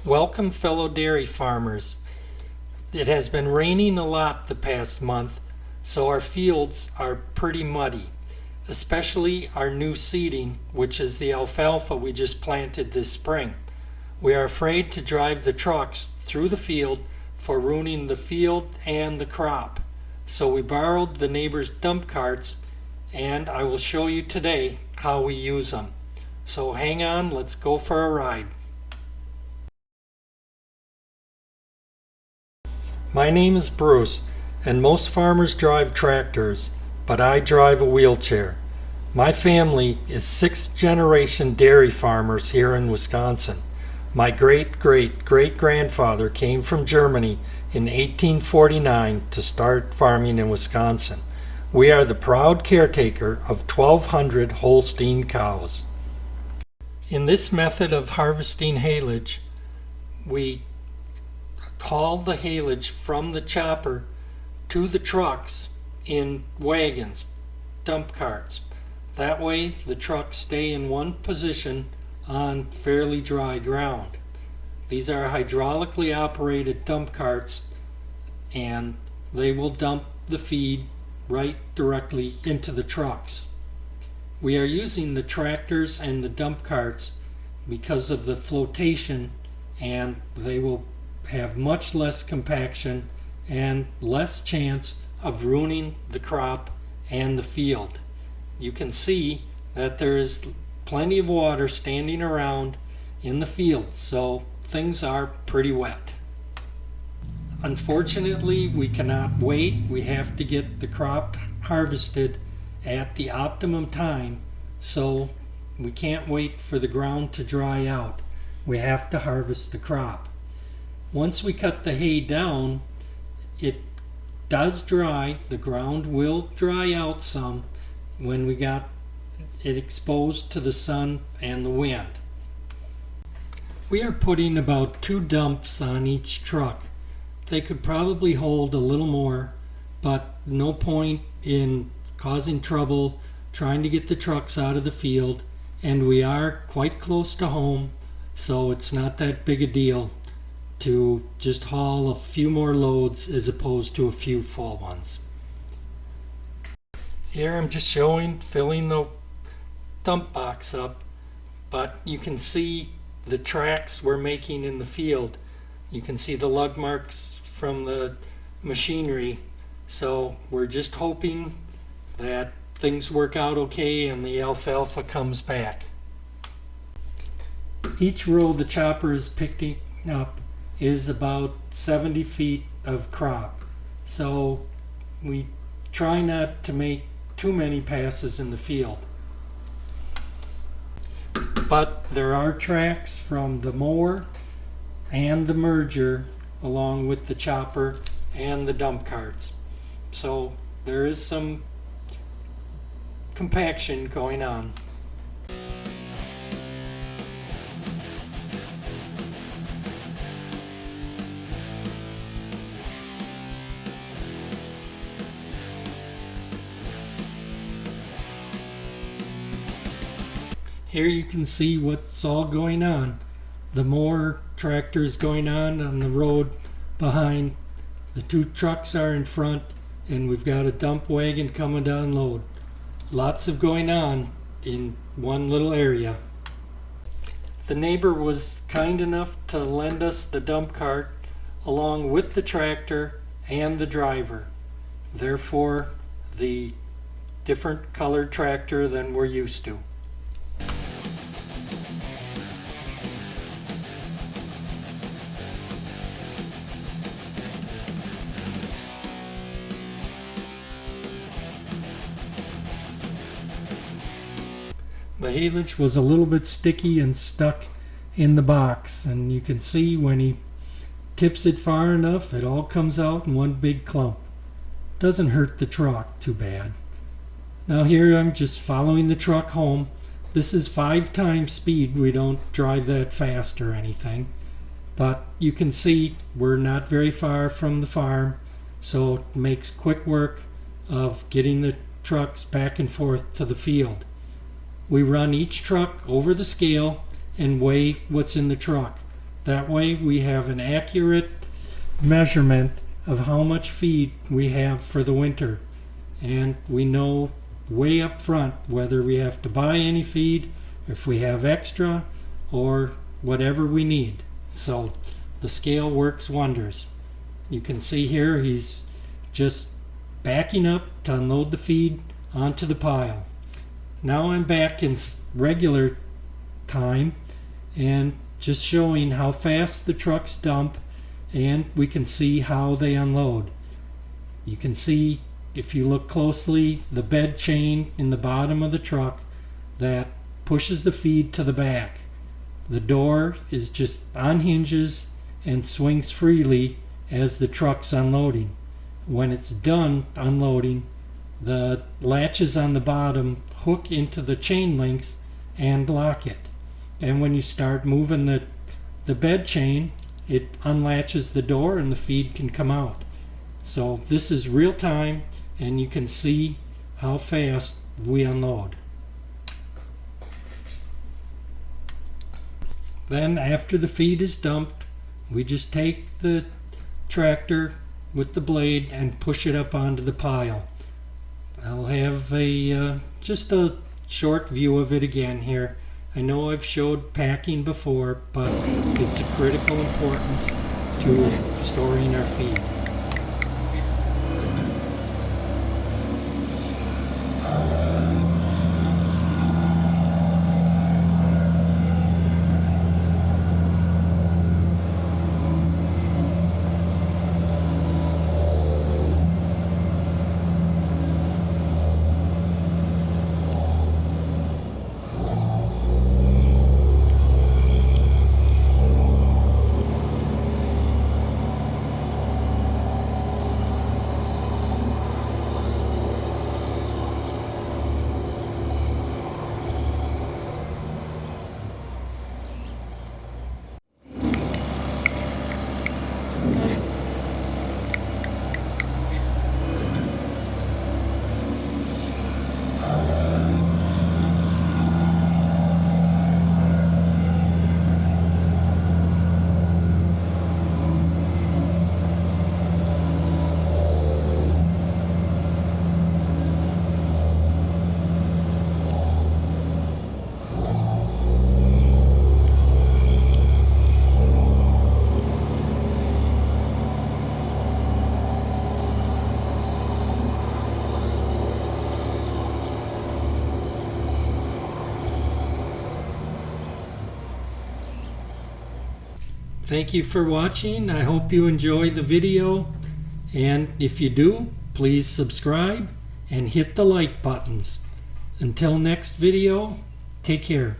Welcome, fellow dairy farmers. It has been raining a lot the past month, so our fields are pretty muddy, especially our new seeding, which is the alfalfa we just planted this spring. We are afraid to drive the trucks through the field for ruining the field and the crop. So we borrowed the neighbors' dump carts, and I will show you today how we use them. So hang on, let's go for a ride. My name is Bruce, and most farmers drive tractors, but I drive a wheelchair. My family is sixth-generation dairy farmers here in Wisconsin. My great-great-great-grandfather came from Germany in 1849 to start farming in Wisconsin. We are the proud caretaker of 1,200 Holstein cows. In this method of harvesting haylage, we haul the haylage from the chopper to the trucks in wagons, dump carts. That way the trucks stay in one position on fairly dry ground. These are hydraulically operated dump carts, and they will dump the feed right directly into the trucks. We are using the tractors and the dump carts because of the flotation, and they will have much less compaction and less chance of ruining the crop and the field. You can see that there is plenty of water standing around in the field, so things are pretty wet. Unfortunately, we cannot wait. We have to get the crop harvested at the optimum time, so we can't wait for the ground to dry out. We have to harvest the crop. Once we cut the hay down, it does dry. The ground will dry out some when we got it exposed to the sun and the wind. We are putting about 2 dumps on each truck. They could probably hold a little more, but no point in causing trouble trying to get the trucks out of the field, and we are quite close to home, so it's not that big a deal to just haul a few more loads as opposed to a few full ones. Here I'm just filling the dump box up, but you can see the tracks we're making in the field. You can see the lug marks from the machinery, so we're just hoping that things work out okay and the alfalfa comes back. Each row the chopper is picking up is about 70 feet of crop, so we try not to make too many passes in the field. But there are tracks from the mower and the merger along with the chopper and the dump carts, so there is some compaction going on. Here you can see what's all going on. The mower tractor is going on the road behind. The 2 trucks are in front, and we've got a dump wagon coming to unload. Lots of going on in one little area. The neighbor was kind enough to lend us the dump cart along with the tractor and the driver. Therefore, the different colored tractor than we're used to. The haylage was a little bit sticky and stuck in the box, and you can see when he tips it far enough, it all comes out in one big clump. Doesn't hurt the truck too bad. Now here I'm just following the truck home. This is 5 times speed. We don't drive that fast or anything, but you can see we're not very far from the farm, so it makes quick work of getting the trucks back and forth to the field. We run each truck over the scale and weigh what's in the truck. That way we have an accurate measurement of how much feed we have for the winter. And we know way up front whether we have to buy any feed, if we have extra, or whatever we need. So the scale works wonders. You can see here he's just backing up to unload the feed onto the pile. Now I'm back in regular time and just showing how fast the trucks dump, and we can see how they unload. You can see, if you look closely, the bed chain in the bottom of the truck that pushes the feed to the back. The door is just on hinges and swings freely as the truck's unloading. When it's done unloading, the latches on the bottom hook into the chain links and lock it. And when you start moving the bed chain, it unlatches the door and the feed can come out. So this is real time, and you can see how fast we unload. Then after the feed is dumped, we just take the tractor with the blade and push it up onto the pile. I'll have just a short view of it again here. I know I've showed packing before, but it's of critical importance to storing our feed. Thank you for watching. I hope you enjoy the video, and if you do, please subscribe and hit the like buttons. Until next video, take care.